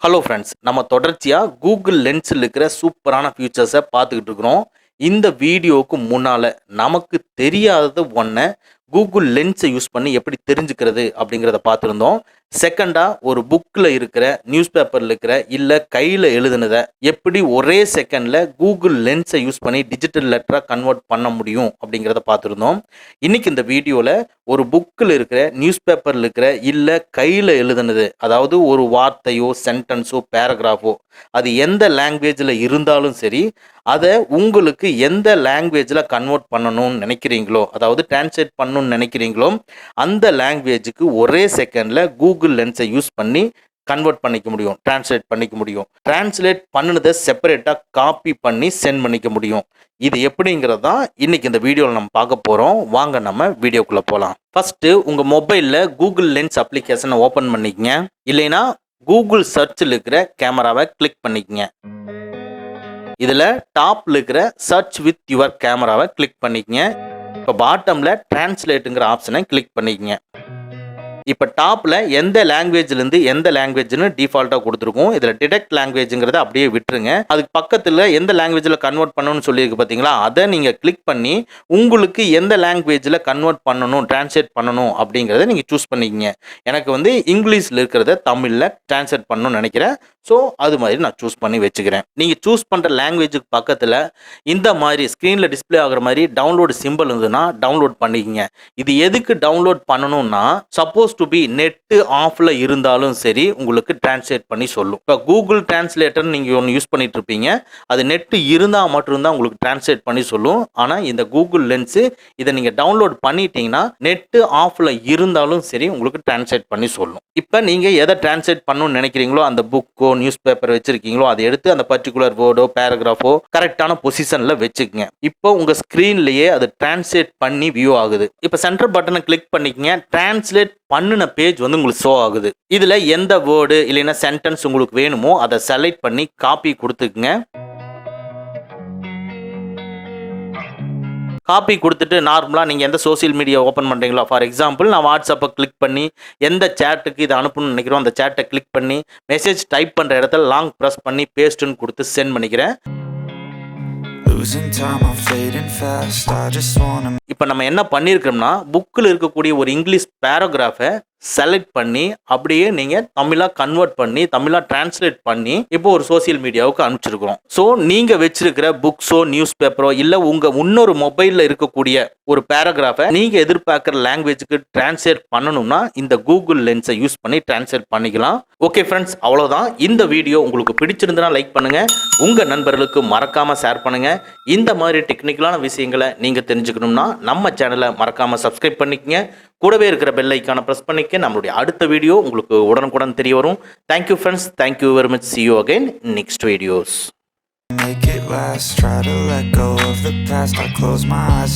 Hello friends, நம்ம தொடர்ச்சியாக Google லென்ஸில் இருக்கிற சூப்பரான ஃபியூச்சர்ஸை பார்த்துக்கிட்டு இருக்கிறோம். இந்த வீடியோவுக்கு முன்னால் நமக்கு தெரியாதது ஒன்றை கூகுள் லென்ஸை யூஸ் பண்ணி எப்படி தெரிஞ்சுக்கிறது அப்படிங்கிறத பார்த்துருந்தோம். செகண்டாக ஒரு புக்கில் இருக்கிற நியூஸ் பேப்பரில் இருக்கிற இல்லை கையில் எழுதுனதை எப்படி ஒரே செகண்டில் கூகுள் லென்ஸை யூஸ் பண்ணி டிஜிட்டல் லெட்டராக கன்வெர்ட் பண்ண முடியும் அப்படிங்கிறத பார்த்துருந்தோம். இன்றைக்கி இந்த வீடியோவில் ஒரு புக்கில் இருக்கிற நியூஸ் பேப்பரில் இருக்கிற இல்லை கையில் எழுதுனது, அதாவது ஒரு வார்த்தையோ சென்டென்ஸோ பேராகிராஃபோ அது எந்த லாங்குவேஜில் இருந்தாலும் சரி, அதை உங்களுக்கு எந்த லாங்குவேஜில் கன்வெர்ட் பண்ணணும்னு நினைக்கிறீங்களோ, அதாவது டிரான்ஸ்லேட் பண்ணணும்னு நினைக்கிறீங்களோ, அந்த லாங்குவேஜுக்கு ஒரே செகண்டில் கூகுள் லென்ஸை யூஸ் பண்ணி கன்வெர்ட் பண்ணிக்க முடியும், டிரான்ஸ்லேட் பண்ணிக்க முடியும். டிரான்ஸ்லேட் பண்ணினதை செப்பரேட்டாக காப்பி பண்ணி சென்ட் பண்ணிக்க முடியும். இது எப்படிங்கிறது தான் இன்றைக்கி இந்த வீடியோவில் நம்ம பார்க்க போகிறோம். வாங்க நம்ம வீடியோக்குள்ளே போகலாம். ஃபஸ்ட்டு உங்கள் மொபைலில் கூகுள் லென்ஸ் அப்ளிகேஷனை ஓப்பன் பண்ணிக்கங்க. இல்லைன்னா கூகுள் சர்ச்சில் இருக்கிற கேமராவை கிளிக் பண்ணிக்கங்க. இதில் டாப்பில் இருக்கிற சர்ச் வித் யுவர் கேமராவை கிளிக் பண்ணிக்கங்க. இப்போ பாட்டமில் டிரான்ஸ்லேட்டுங்கிற ஆப்ஷனை கிளிக் பண்ணிக்கங்க. இப்போ டாப்பில் எந்த லாங்குவேஜ்லேருந்து எந்த லாங்குவேஜ்னு டிஃபால்ட்டாக கொடுத்துருக்கோம். இதில் டிடெக்ட் லாங்குவேஜுங்கிறத அப்படியே விட்டுருங்க. அதுக்கு பக்கத்தில் எந்த லாங்குவேஜில் கன்வெர்ட் பண்ணணும்னு சொல்லியிருக்கு பார்த்தீங்களா, அதை நீங்கள் கிளிக் பண்ணி உங்களுக்கு எந்த லாங்குவேஜில் கன்வெர்ட் பண்ணணும், டிரான்ஸ்லேட் பண்ணணும் அப்படிங்கிறத நீங்கள் சூஸ் பண்ணிக்கங்க. எனக்கு இங்கிலீஷில் இருக்கிறத தமிழில் டிரான்ஸ்லேட் பண்ணணும்னு நினைக்கிறேன். ஸோ அது மாதிரி நான் சூஸ் பண்ணி வச்சுக்கிறேன். நீங்கள் சூஸ் பண்ணுற லாங்குவேஜுக்கு பக்கத்தில் இந்த மாதிரி ஸ்க்ரீனில் டிஸ்பிளே ஆகிற மாதிரி டவுன்லோடு சிம்பிள் இருந்ததுன்னா டவுன்லோட் பண்ணிக்கங்க. இது எதுக்கு டவுன்லோட் பண்ணணும்னா, சப்போஸ் டு பி நெட்டு ஆஃபில் இருந்தாலும் சரி உங்களுக்கு டிரான்ஸ்லேட் பண்ணி சொல்லும். இப்போ கூகுள் டிரான்ஸ்லேட்டர் நீங்கள் ஒன்று யூஸ் பண்ணிட்டு இருப்பீங்க, அது நெட்டு இருந்தால் மட்டும்தான் உங்களுக்கு டிரான்ஸ்லேட் பண்ணி சொல்லும். ஆனால் இந்த கூகுள் லென்ஸு இதை நீங்கள் டவுன்லோட் பண்ணிட்டீங்கன்னா நெட்டு ஆஃபில் இருந்தாலும் சரி உங்களுக்கு டிரான்ஸ்லேட் பண்ணி சொல்லும். இப்போ நீங்கள் எதை டிரான்ஸ்லேட் பண்ணணும்னு நினைக்கிறீங்களோ, அந்த புக்கோ நியூஸ் பேப்பர் வச்சிருக்கீங்களோ அதை எடுத்து அந்த பர்டிகுலர் வேர்டோ பேராகிராஃபோ கரெக்டான பொசிஷனில் வச்சுக்கங்க. இப்போ உங்கள் ஸ்க்ரீன்லேயே அது டிரான்ஸ்லேட் பண்ணி வியூ ஆகுது. இப்போ சென்டர் பட்டனை கிளிக் பண்ணிக்கங்க. டிரான்ஸ்லேட் பண்ணின பேஜ் உங்களுக்கு ஷோ ஆகுது. இதில் எந்த வேர்டு இல்லைன்னா சென்டென்ஸ் உங்களுக்கு வேணுமோ அதை செலக்ட் பண்ணி காப்பி கொடுத்துக்குங்க. காப்பி கொடுத்துட்டு நார்மலாக நீங்கள் எந்த சோசியல் மீடியா ஓப்பன் பண்ணுறீங்களோ, ஃபார் எக்ஸாம்பிள் நான் வாட்ஸ்அப்பை கிளிக் பண்ணி எந்த சேட்டுக்கு இதை அனுப்பணும்னு நினைக்கிறோம் அந்த சேட்டை கிளிக் பண்ணி மெசேஜ் டைப் பண்ணுற இடத்துல லாங் ப்ரெஸ் பண்ணி பேஸ்ட்டுன்னு கொடுத்து சென்ட் பண்ணிக்கிறேன். இப்போ நம்ம என்ன பண்ணியிருக்கோம்னா, புக்கில் இருக்கக்கூடிய ஒரு இங்கிலீஷ் பேராகிராஃபை செலக்ட் பண்ணி அப்படியே நீங்கள் தமிழாக கன்வெர்ட் பண்ணி தமிழாக டிரான்ஸ்லேட் பண்ணி இப்போ ஒரு சோசியல் மீடியாவுக்கு அனுப்பிச்சிருக்கிறோம். ஸோ நீங்கள் வச்சிருக்கிற புக்ஸோ நியூஸ் பேப்பரோ இல்லை உங்கள் இன்னொரு மொபைலில் இருக்கக்கூடிய ஒரு பேராகிராஃபை நீங்கள் எதிர்பார்க்குற லாங்குவேஜுக்கு டிரான்ஸ்லேட் பண்ணணும்னா இந்த கூகுள் லென்ஸை யூஸ் பண்ணி டிரான்ஸ்லேட் பண்ணிக்கலாம். ஓகே ஃப்ரெண்ட்ஸ், அவ்வளோதான். இந்த வீடியோ உங்களுக்கு பிடிச்சிருந்தனா லைக் பண்ணுங்கள், உங்கள் நண்பர்களுக்கு மறக்காமல் ஷேர் பண்ணுங்கள். இந்த மாதிரி டெக்னிக்கலான விஷயங்களை நீங்கள் தெரிஞ்சுக்கணும்னா நம்ம சேனலை மறக்காமல் சப்ஸ்கிரைப் பண்ணிக்கங்க. கூடவே இருக்கிற பெல் ஐக்கானை ப்ரெஸ் பண்ணிக்க நம்மளுடைய அடுத்த வீடியோ உங்களுக்கு உடனுக்குடன் தெரிய வரும். Thank you friends, thank you very much. See you again in next videos. Make it last, try to let go of the past. I close my eyes.